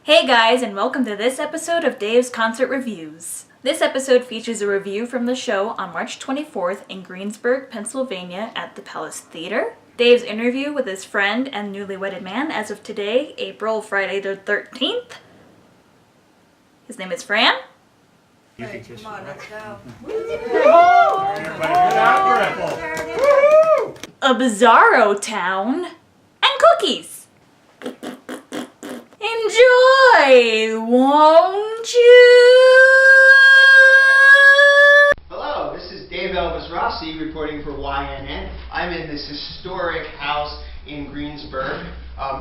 Hey guys, and welcome to this episode of Dave's Concert Reviews. This episode features a review from the show on March 24th in Greensburg, Pennsylvania at the Palace Theater. Dave's interview with his friend and newly wedded man as of today, Friday the 13th. His name is Fran. You can kiss Come on, let's go. Everybody get out your apple. A Bizarro Town, and cookies. Enjoy, won't you? Hello, this is Dave Elvis Rossi reporting for YNN. I'm in this historic house in Greensburg.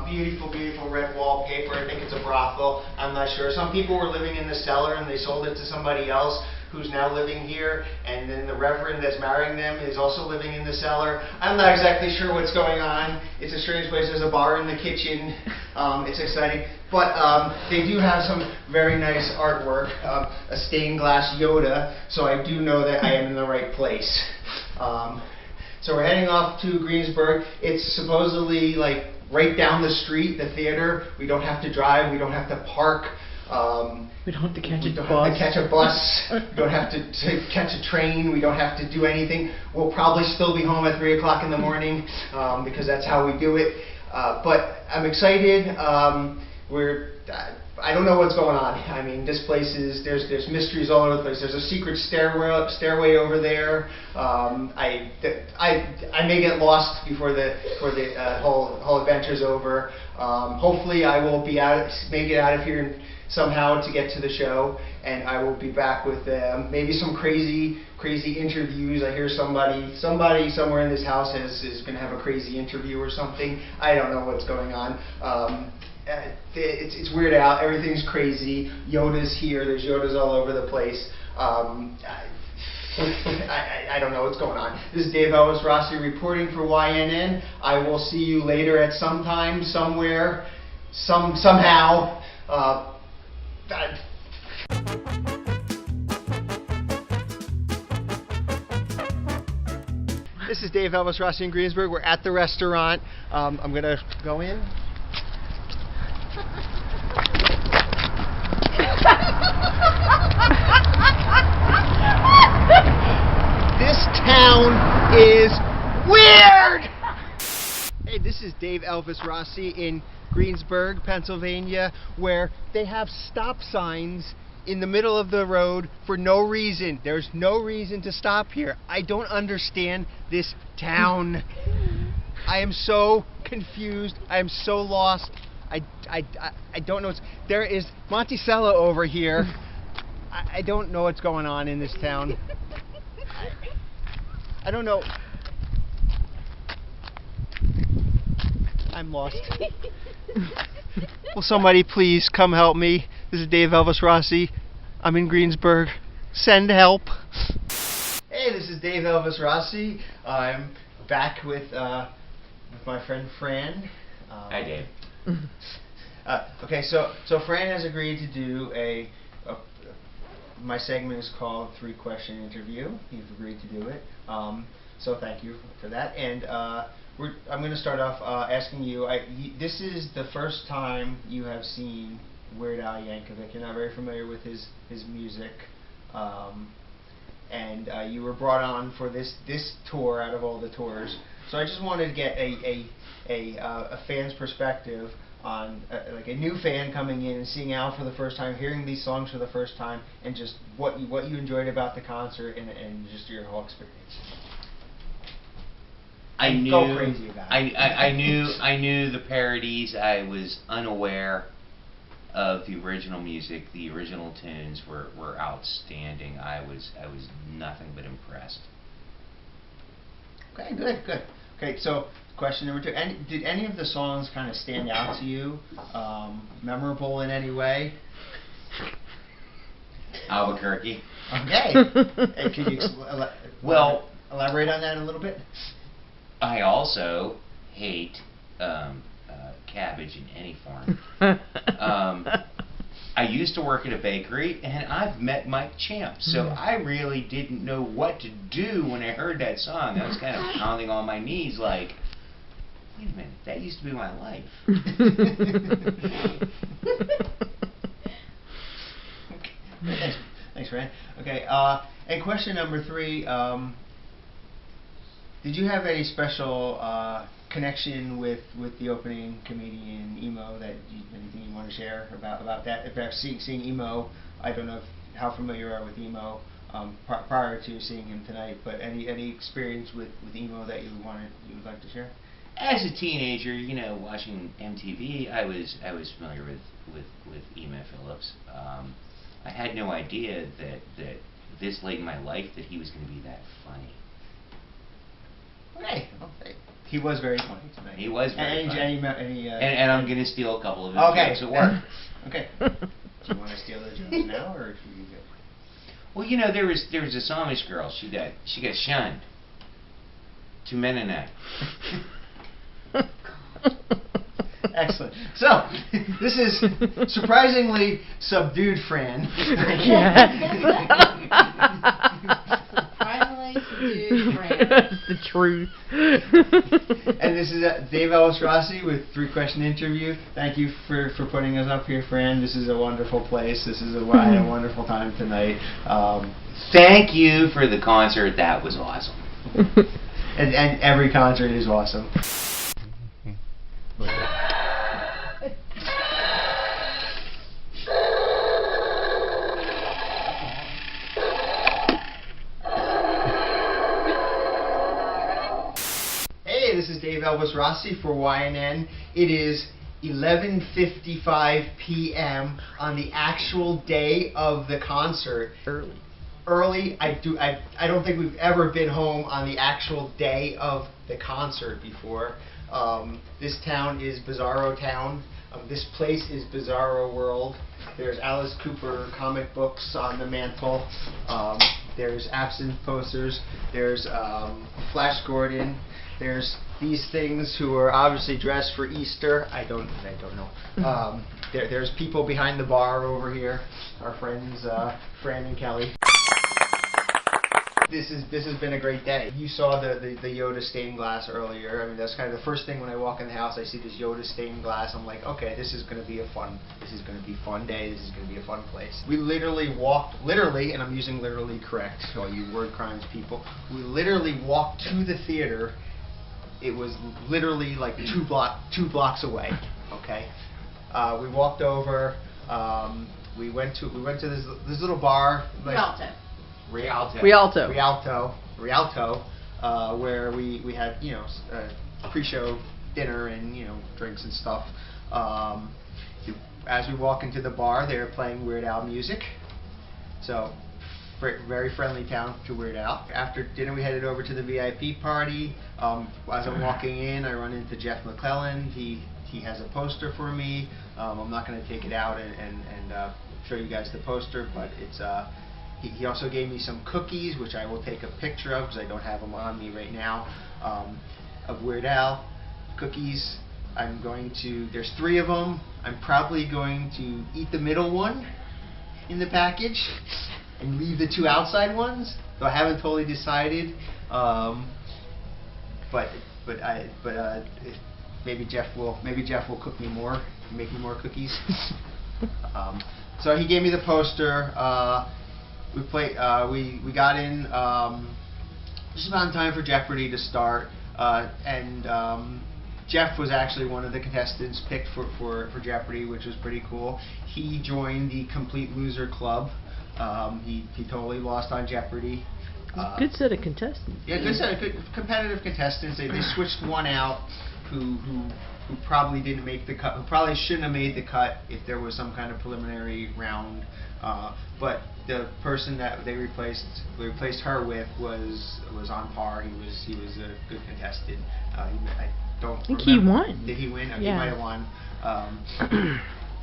Beautiful, beautiful red wallpaper. I think it's a brothel. I'm not sure. Some people were living in the cellar and they sold it to somebody else who's now living here, and then the reverend that's marrying them is also living in the cellar. I'm not exactly sure what's going on. It's a strange place. There's a bar in the kitchen. It's exciting. But they do have some very nice artwork, a stained glass Yoda, so I do know that I am in the right place. So we're heading off to Greensburg. It's supposedly like right down the street, the theater. We don't have to drive. We don't have to park. We don't have to catch We don't have to catch a bus. We don't have to catch a train. We don't have to do anything. We'll probably still be home at 3 o'clock in the morning because that's how we do it. But I'm excited. I don't know what's going on. I mean, this place is, there's mysteries all over the place. There's a secret stairway over there. I may get lost before the whole adventure's over. Hopefully I will make it out of here somehow to get to the show, and I will be back with maybe some crazy interviews. I hear somebody somewhere in this house is going to have a crazy interview or something. I don't know what's going on. It's weird out. Everything's crazy. Yoda's here. There's Yodas all over the place. I don't know what's going on. This is Dave Elvis Rossi reporting for YNN. I will see you later at some time, somewhere, somehow. This is Dave Elvis Rossi in Greensburg. We're at the restaurant. I'm going to go in. This town is weird! Hey, this is Dave Elvis Rossi in Greensburg, Pennsylvania, where they have stop signs in the middle of the road for no reason. There's no reason to stop here. I don't understand this town. I am so confused. I am so lost. I don't know. There is Monticello over here. I don't know what's going on in this town. I don't know. I'm lost. Will somebody please come help me? This is Dave Elvis Rossi. I'm in Greensburg. Send help. Hey, this is Dave Elvis Rossi. I'm back with my friend Fran. Hi, Dave. Okay, so Fran has agreed to do my segment is called 3-Question Interview. You've agreed to do it. So thank you for that. And I'm going to start off asking you, this is the first time you have seen Weird Al Yankovic. You're not very familiar with his music. And you were brought on for this tour out of all the tours. So I just wanted to get a fan's perspective on like a new fan coming in and seeing Al for the first time, hearing these songs for the first time, and just what you enjoyed about the concert and just your whole experience. I knew Go crazy about it. I knew the parodies. I was unaware of the original music. The original tunes were outstanding. I was nothing but impressed. Okay, good. Okay, so question number 2. Did any of the songs kind of stand out to you? Memorable in any way? Albuquerque. Okay. Hey, could you elaborate on that a little bit? I also hate cabbage in any form. I used to work at a bakery, and I've met Mike Champ, so I really didn't know what to do when I heard that song. I was kind of pounding on my knees like, wait a minute, that used to be my life. Fran. Okay, and question number 3, did you have any special connection with the opening comedian Emo, anything you want to share about that? About seeing Emo, I don't know how familiar you are with Emo prior to seeing him tonight, but any experience with Emo that you would like to share? As a teenager, watching MTV, I was familiar with Emo Phillips. I had no idea that this late in my life that he was going to be that funny. Okay. He was very funny tonight. He was very funny. And I'm going to steal a couple of his jokes at work. Okay. Do you want to steal those jokes now, or should we go? Well, there was this Amish girl. She got shunned to Mennonite. Excellent. So, this is surprisingly subdued Fran. Surprisingly subdued Fran. That's the truth. And this is Dave Elvis Rossi with 3-question interview. Thank you for putting us up here, Fran. This is a wonderful place. I had a wonderful time tonight. Thank you for the concert. That was awesome. And every concert is awesome. Hey, this is Dave Elvis Rossi for YNN. It is 11:55 p.m. on the actual day of the concert. Early. I don't think we've ever been home on the actual day of the concert before. This town is Bizarro Town. This place is Bizarro World. There's Alice Cooper comic books on the mantle. There's absinthe posters. There's Flash Gordon. There's these things who are obviously dressed for Easter. I don't know. There's people behind the bar over here. Our friends Fran and Kelly. This has been a great day. You saw the Yoda stained glass earlier. I mean, that's kind of the first thing when I walk in the house. I see this Yoda stained glass. I'm like, okay, this is going to be a fun day. This is going to be a fun place. We literally walked, and I'm using literally correct, all you word crimes people. We literally walked to the theater. It was literally like two blocks away. Okay, we walked over. We went to this little bar. Rialto, where we had pre-show dinner and drinks and stuff. As we walk into the bar, they were playing Weird Al music, so very friendly town to Weird Al. After dinner, we headed over to the VIP party. As I'm walking in, I run into Jeff McClellan. He has a poster for me. I'm not going to take it out and show you guys the poster, but it's He also gave me some cookies, which I will take a picture of because I don't have them on me right now, of Weird Al cookies. There's 3 of them. I'm probably going to eat the middle one in the package and leave the 2 outside ones. So I haven't totally decided, but maybe Jeff will cook me more, make me more cookies. So he gave me the poster. We got in just about in time for Jeopardy to start, and Jeff was actually one of the contestants picked for Jeopardy, which was pretty cool. He joined the Complete Loser Club. He totally lost on Jeopardy. Good set of contestants. Yeah, good set of competitive contestants. They switched one out who probably didn't make the cut, who probably shouldn't have made the cut if there was some kind of preliminary round. But the person that they replaced her with was on par. He was a good contestant. I think he won. Did he win? Yeah. He might have won.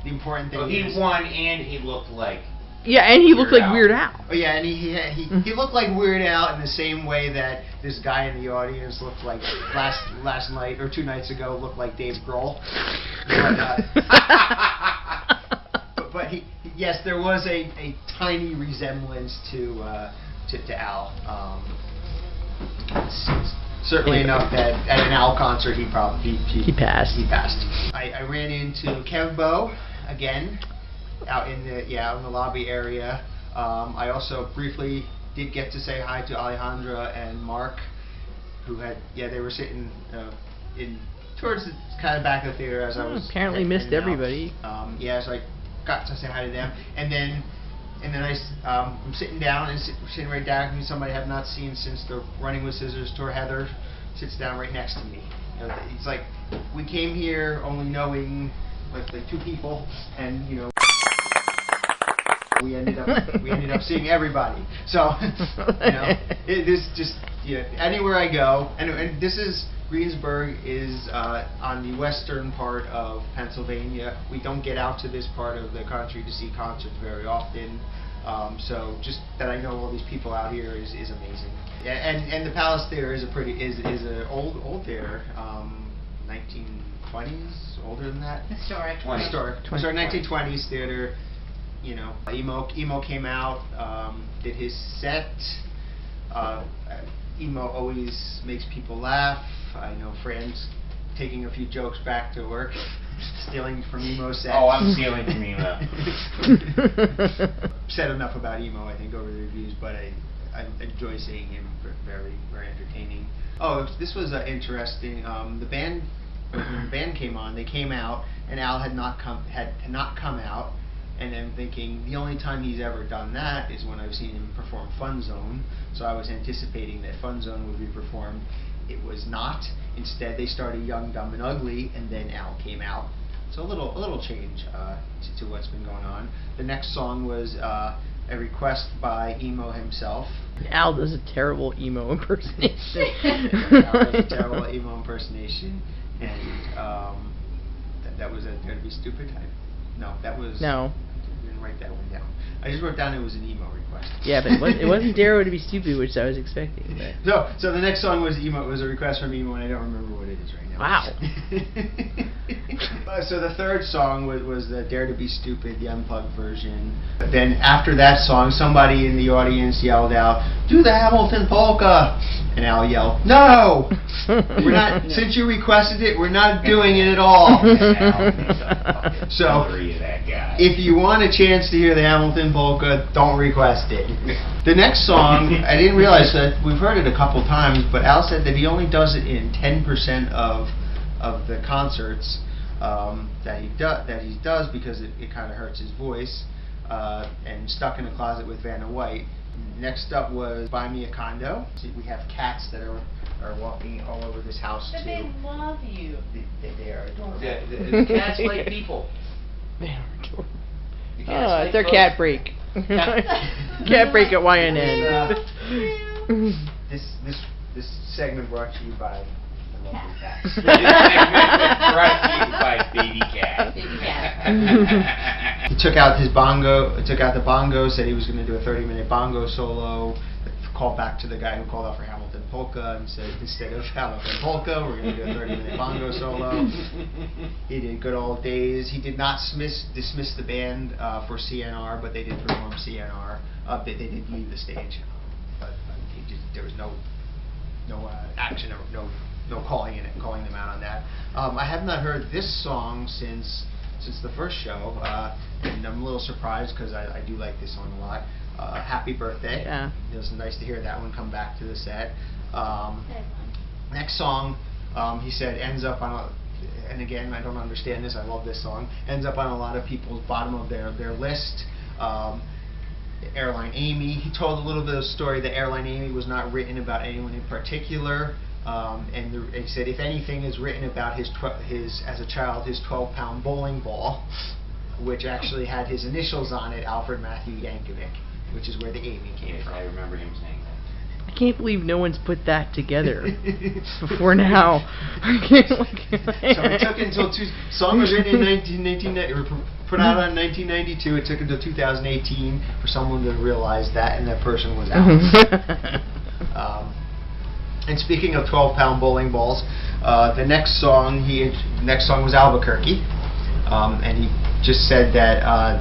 The important thing he won, and he looked like. Yeah, and he looked like Weird Al. Oh yeah, and he looked like Weird Al in the same way that this guy in the audience looked like last night or 2 nights ago looked like Dave Grohl. But yes, there was a tiny resemblance to Al. Certainly enough that at an Al concert he passed. He passed. I ran into Kev Bo again out in the lobby area. I also briefly did get to say hi to Alejandra and Mark, who had, they were sitting in towards the kind of back of the theater as I was apparently missed everybody. So I got to say hi to them, and then I'm sitting down and sitting right down to somebody I have not seen since the Running with Scissors tour. Heather sits down right next to me. You know, it's like we came here only knowing like 2 people, and you know. We ended up seeing everybody. So, you know, this just anywhere I go, and this is Greensburg is on the western part of Pennsylvania. We don't get out to this part of the country to see concerts very often. So just that I know all these people out here is amazing. And the Palace Theater is an old theater, 1920s, older than that. Historic. 1920s theater. You know, Emo came out, did his set. Emo always makes people laugh. I know Fran's taking a few jokes back to work, stealing from Emo's set. Oh, I'm stealing from Emo. Said enough about Emo, I think, over the reviews, but I enjoy seeing him. Very, very entertaining. Oh, this was interesting. The band, when the band came on, they came out, and Al had not come out. And I'm thinking the only time he's ever done that is when I've seen him perform Fun Zone. So I was anticipating that Fun Zone would be performed. It was not. Instead, they started Young, Dumb, and Ugly, and then Al came out. So a little change to what's been going on. The next song was a request by Emo himself. Al does a terrible Emo impersonation. Al does a terrible Emo impersonation, and that was Gonna Be Stupid. No, that was. No. I didn't write that one down. I just wrote down it was an Emo request. Yeah, but it wasn't Darrow to Be Stupid, which I was expecting. But. So the next song was Emo. It was a request from Emo, and I don't remember what it is right now. Wow. So the third song was the Dare to Be Stupid, the unplugged version. But then after that song, somebody in the audience yelled out, "Do the Hamilton polka!" And Al yelled, "No, we're not. Since you requested it, we're not doing it at all." So if you want a chance to hear the Hamilton polka, don't request it. The next song, I didn't realize that we've heard it a couple times, but Al said that he only does it in 10% of the concerts that he does because it kind of hurts his voice. And Stuck in a Closet with Vanna White. Next up was Buy Me a Condo. See, we have cats that are walking all over this house But too. they love you. They are adorable. The cats like people. They are adorable. The cats like It's their folks. cat break. Cat break at YNN. This segment brought to you by the lovely cats. Brought to you by Baby Cat. Baby cat. He took out the bongo, said he was going to do a 30-minute bongo solo, called back to the guy who called out for Hamilton Polka and said, instead of Hamilton Polka, we're going to do a 30-minute bongo solo. He did Good Old Days. He did not dismiss the band for CNR, but they did perform CNR. They did leave the stage, but there was no action, or no calling them out on that. I have not heard this song since the first show, and I'm a little surprised because I do like this song a lot. Happy Birthday. Yeah. It was nice to hear that one come back to the set. Next song, he said, ends up on and again, I don't understand this, I love this song, ends up on a lot of people's bottom of their list. Airline AMY. He told a little bit of a story that Airline AMY was not written about anyone in particular. And he said, if anything is written about his as a child, his 12-pound bowling ball, which actually had his initials on it, Alfred Matthew Yankovic, which is where the AMY came from. I remember him saying that. I can't believe no one's put that together before now. So it took until song was written in put out in 1992. It took until 2018 for someone to realize that, and that person was out. And speaking of 12-pound bowling balls, the next song was Albuquerque, and he just said that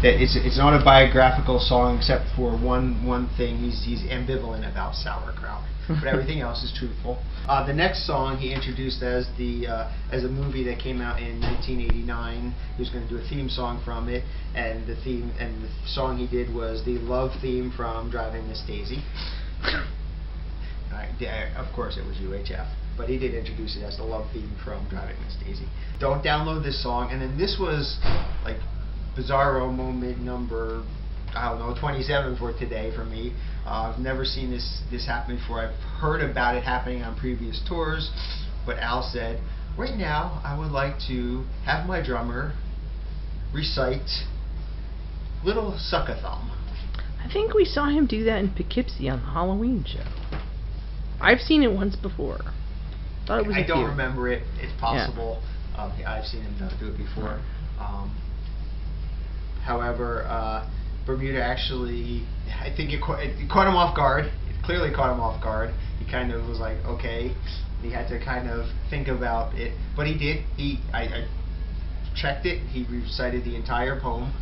it's an autobiographical song, except for one thing. He's ambivalent about sauerkraut. but everything else is truthful. The next song he introduced as a movie that came out in 1989. He was going to do a theme song from it, and the song he did was the love theme from Driving Miss Daisy. Of course, it was UHF, but he did introduce it as the love theme from Driving Miss Daisy. Don't download this song, and then this was like Bizarro moment number, I don't know, 27 for today for me. I've never seen this happen before. I've heard about it happening on previous tours, but Al said, right now I would like to have my drummer recite Little Suck-a-Thumb. I think we saw him do that in Poughkeepsie on the Halloween show. I've seen it once before. Thought it was I don't remember it. It's possible. Yeah. I've seen him do it before. However, Bermuda actually, I think it caught him off guard. It clearly caught him off guard. He kind of was like, okay. He had to kind of think about it, but he did. I checked it. He recited the entire poem.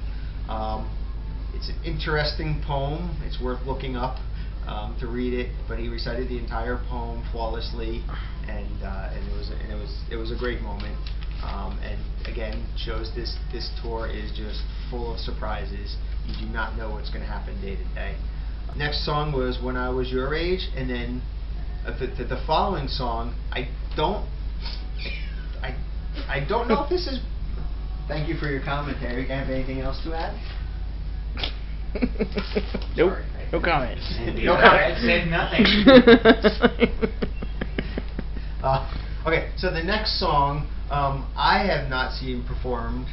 It's an interesting poem. It's worth looking up to read it. But he recited the entire poem flawlessly, and it was a great moment. And again, shows this tour is just full of surprises. You do not know what's going to happen day to day. Next song was When I Was Your Age, and then the following song, I don't know if this is. Thank you for your commentary. Do you have anything else to add? Nope. No comment. No comment. Said nothing. Okay, so the next song I have not seen performed,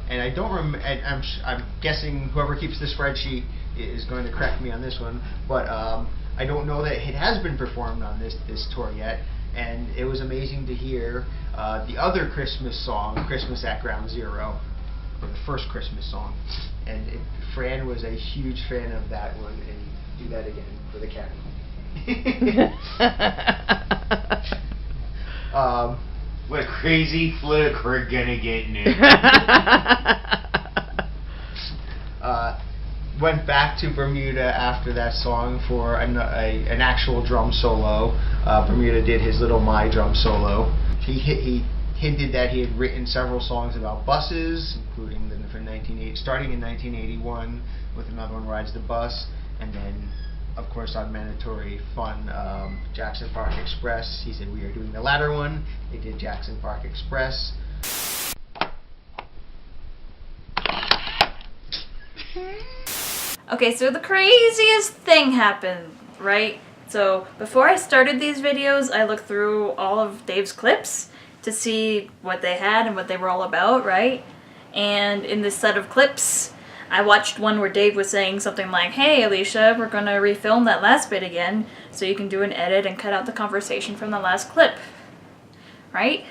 and I don't remember. I'm guessing whoever keeps the spreadsheet is going to correct me on this one, but I don't know that it has been performed on this tour yet. And it was amazing to hear the other Christmas song, Christmas at Ground Zero, or the first Christmas song. And Fran was a huge fan of that one, and do that again for the cat. What a crazy flick we're gonna get into. Went back to Bermuda after that song for an actual drum solo. Bermuda did his little My drum solo. He hinted that he had written several songs about buses, including starting in 1981 with another one, Rides the Bus, and then, of course, on Mandatory Fun, Jackson Park Express. He said we are doing the latter one. They did Jackson Park Express. Okay, so the craziest thing happened, right? So before I started these videos, I looked through all of Dave's clips to see what they had and what they were all about, right? And in this set of clips, I watched one where Dave was saying something like, hey Alicia, we're gonna refilm that last bit again so you can do an edit and cut out the conversation from the last clip, right?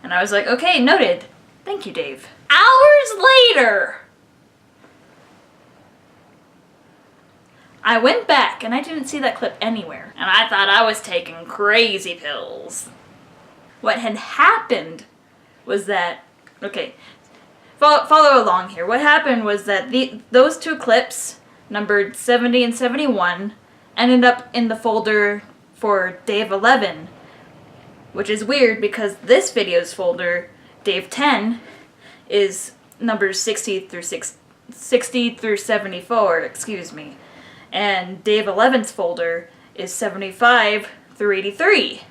And I was like, okay, noted. Thank you, Dave. Hours later, I went back and I didn't see that clip anywhere. And I thought I was taking crazy pills. What had happened was that, okay, follow along here. What happened was that those two clips, numbered 70 and 71, ended up in the folder for Dave 11, which is weird because this video's folder, Dave 10, is numbers 60 through 74, excuse me. And Dave 11's folder is 75 through 83.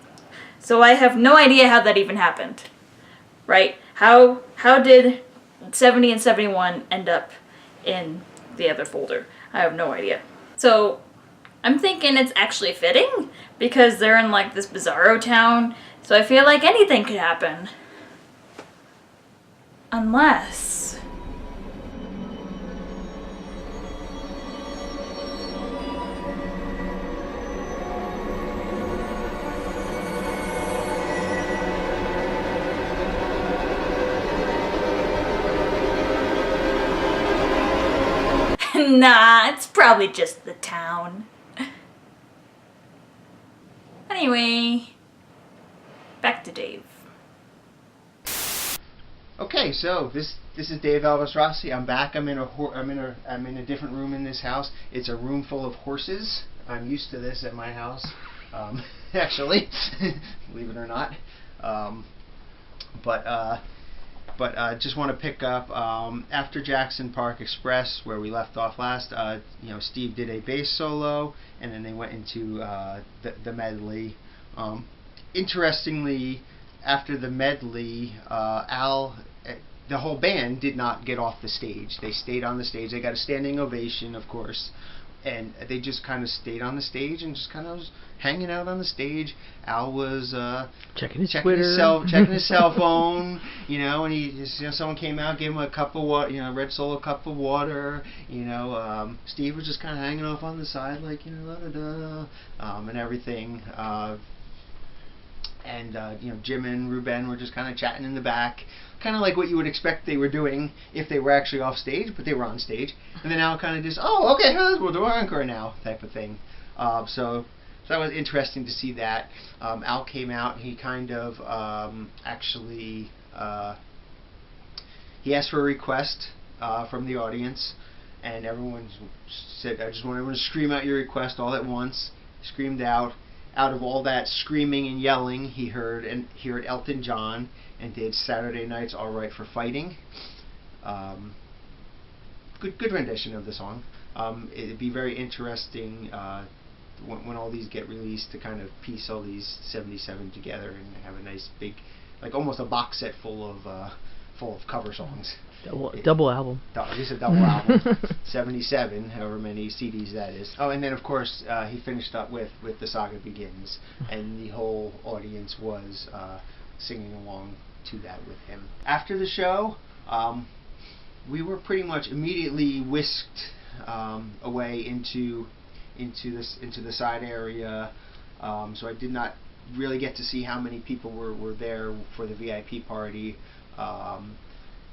So I have no idea how that even happened, right? How did 70 and 71 end up in the other folder? I have no idea. So I'm thinking it's actually fitting because they're in like this Bizarro Town. So I feel like anything could happen. Unless... Nah, it's probably just the town. Anyway, back to Dave. Okay, so this is Dave Elvis Rossi. I'm back. I'm in a different room in this house. It's a room full of horses. I'm used to this at my house. actually, believe it or not. But just want to pick up after Jackson Park Express, where we left off last. Steve did a bass solo, and then they went into the medley. Interestingly, after the medley, the whole band did not get off the stage. They stayed on the stage. They got a standing ovation, of course, and they just kind of stayed on the stage and just kind of was hanging out on the stage. Al was checking his Twitter, checking his cell phone, and someone came out, gave him a cup of water, Red Solo cup of water, Steve was just kind of hanging off on the side, like, and everything. Jim and Ruben were just kind of chatting in the back, kind of like what you would expect they were doing if they were actually off stage, but they were on stage. And then Al kind of just, oh, okay, we'll do our encore now, type of thing. So that was interesting to see that. Al came out, and he kind of he asked for a request from the audience, and everyone said, I just want everyone to scream out your request all at once. Screamed out. Out of all that screaming and yelling, he heard Elton John and did Saturday Night's All Right for Fighting. Good rendition of the song. It'd be very interesting when all these get released to kind of piece all these 77 together and have a nice big, like almost a box set full of cover songs. Double album. Just a double album. 77, however many CDs that is. Oh, and then of course he finished up with the Saga Begins, and the whole audience was singing along to that with him. After the show, we were pretty much immediately whisked away into the side area. So I did not really get to see how many people were there for the VIP party.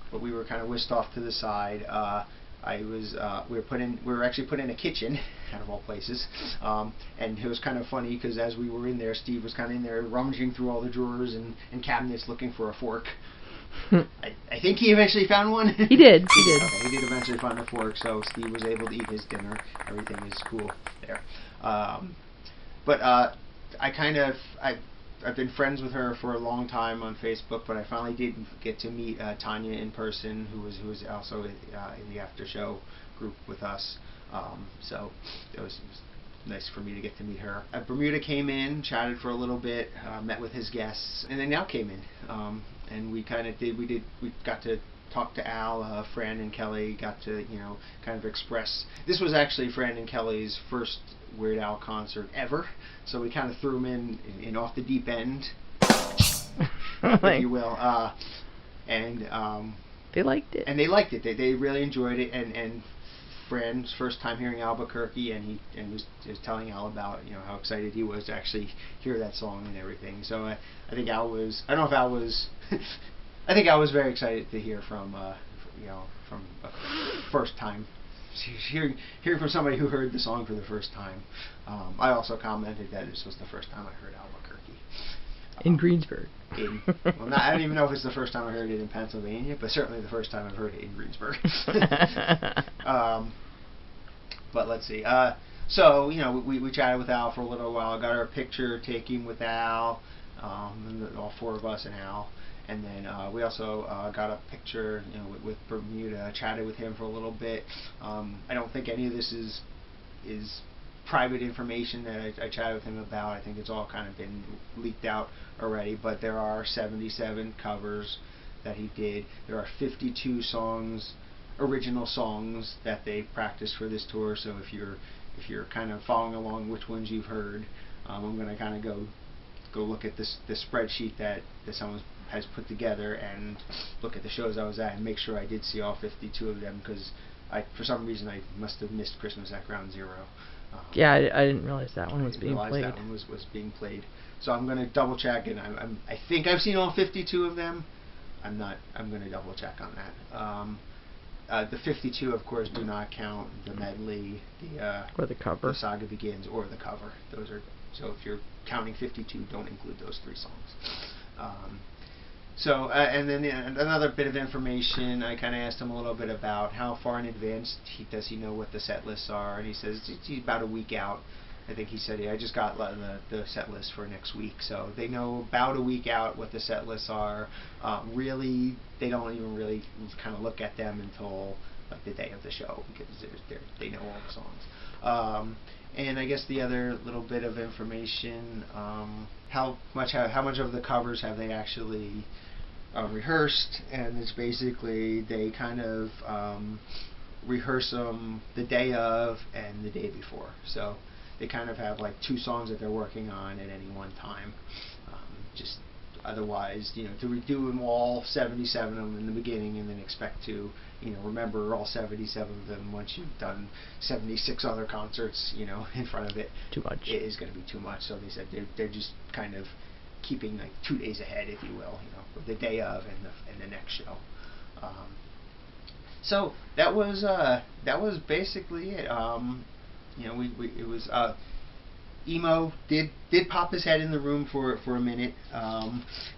But we were kind of whisked off to the side. We were actually put in a kitchen, out of all places, and it was kind of funny because as we were in there, Steve was kind of in there rummaging through all the drawers and cabinets looking for a fork. I think he eventually found one. He did. Okay, he did eventually find a fork, so Steve was able to eat his dinner. Everything is cool there. I've been friends with her for a long time on Facebook, but I finally did get to meet Tanya in person, who was also in the after show group with us. So it was nice for me to get to meet her. Bermuda came in, chatted for a little bit, met with his guests, and then Al came in, and we got to talk to Al. Fran and Kelly got to kind of express. This was actually Fran and Kelly's first Weird Al concert ever, so we kind of threw him in off the deep end, if you will, and they liked it. And they liked it. They really enjoyed it, and Fran's first time hearing Albuquerque, and he was telling Al about how excited he was to actually hear that song and everything. So I think Al was. I don't know if Al was. I think Al was very excited to hear from from a first time. Hearing from somebody who heard the song for the first time. I also commented that this was the first time I heard Albuquerque. In Greensburg. I don't even know if it's the first time I heard it in Pennsylvania, but certainly the first time I've heard it in Greensburg. But let's see. So we chatted with Al for a little while. Got our picture taken with Al, and all four of us and Al. And then we also got a picture, with Bermuda. Chatted with him for a little bit. I don't think any of this is private information that I chatted with him about. I think it's all kind of been leaked out already. But there are 77 covers that he did. There are 52 songs, original songs that they practiced for this tour. So if you're kind of following along which ones you've heard, I'm going to kind of go look at this spreadsheet that someone has put together and look at the shows I was at and make sure I did see all 52 of them, because for some reason I must have missed Christmas at Ground Zero. Yeah, I didn't realize that one was being played. That one was being played. So I'm going to double check, and I think I've seen all 52 of them. I'm going to double check on that. The 52, of course, do not count the medley, or the cover, the Saga Begins, or the cover. Those are, so if you're counting 52, don't include those three songs. And then another bit of information, I kind of asked him a little bit about how far in advance does he know what the set lists are, and he says it's about a week out. I think he said, I just got the set list for next week, so they know about a week out what the set lists are. Really, they don't even really kind of look at them until like the day of the show, because they know all the songs. And I guess the other little bit of information, how much of the covers have they actually rehearsed, and it's basically they kind of rehearse them the day of and the day before. So they kind of have like 2 songs that they're working on at any one time. Just otherwise, to redo them all 77 of them in the beginning and then expect to, remember all 77 of them once you've done 76 other concerts, in front of it. Too much. It is going to be too much. So they said they're just kind of keeping like 2 days ahead, if you will, the day of and the next show. So that was basically it. It was Emo did pop his head in the room for a minute.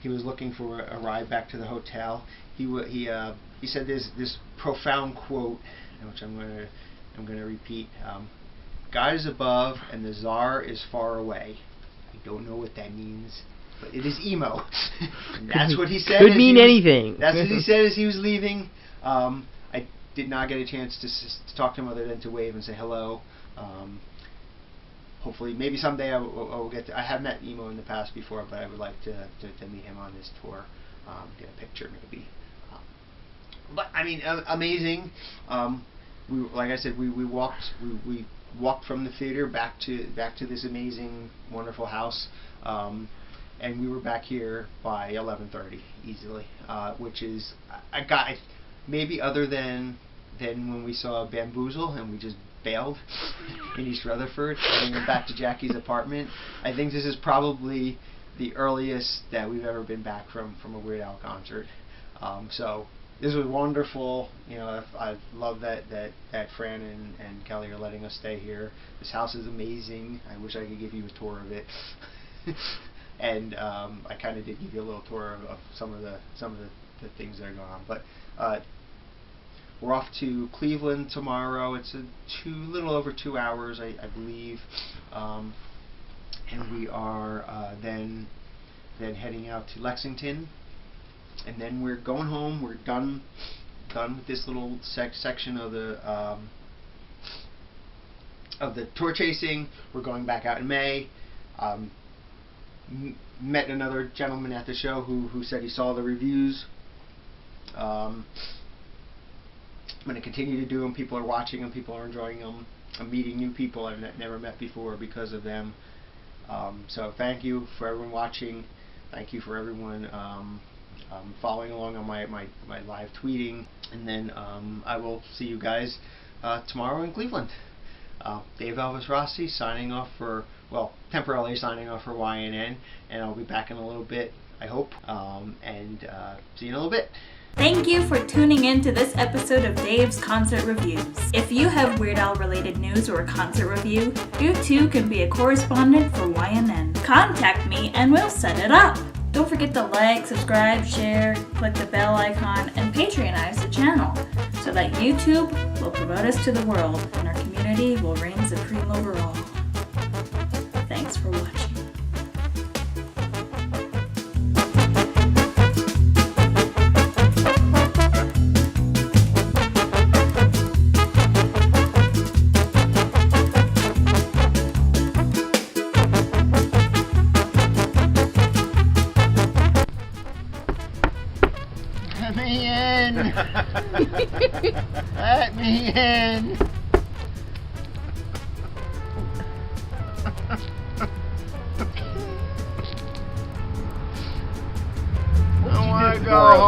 He was looking for a ride back to the hotel. He said this profound quote, which I'm gonna repeat. God is above and the Tsar is far away. I don't know what that means, but it is Emo. That's what he said. Could mean anything. That's what he said as he was leaving. I did not get a chance to talk to him other than to wave and say hello. Hopefully, maybe someday I will get to. I have met Emo in the past before, but I would like to meet him on this tour, get a picture maybe. But I mean, amazing. Like I said, we walked from the theater back to this amazing, wonderful house, and we were back here by 11:30 easily, which is I got maybe other than when we saw Bamboozle and we just bailed in East Rutherford and went back to Jackie's apartment. I think this is probably the earliest that we've ever been back from a Weird Al concert. So this was wonderful. I love that Fran and Kelly are letting us stay here. This house is amazing. I wish I could give you a tour of it. And I kind of did give you a little tour of some of the things that are going on. But we're off to Cleveland tomorrow. It's a little over 2 hours, I believe, and we are then heading out to Lexington, and then we're going home. We're done with this little section of the tour chasing. We're going back out in May. Met another gentleman at the show who said he saw the reviews. I'm going to continue to do them. People are watching them. People are enjoying them. I'm meeting new people I've never met before because of them. So thank you for everyone watching. Thank you for everyone following along on my live tweeting. And then I will see you guys tomorrow in Cleveland. Dave Elvis Rossi signing off temporarily signing off for YNN. And I'll be back in a little bit, I hope. And see you in a little bit. Thank you for tuning in to this episode of Dave's Concert Reviews. If you have Weird Al related news or a concert review, you too can be a correspondent for YNN. Contact me and we'll set it up. Don't forget to like, subscribe, share, click the bell icon, and Patreonize the channel so that YouTube will promote us to the world and our community will reign supreme over all. Thanks for watching. Let me in. I want to go home.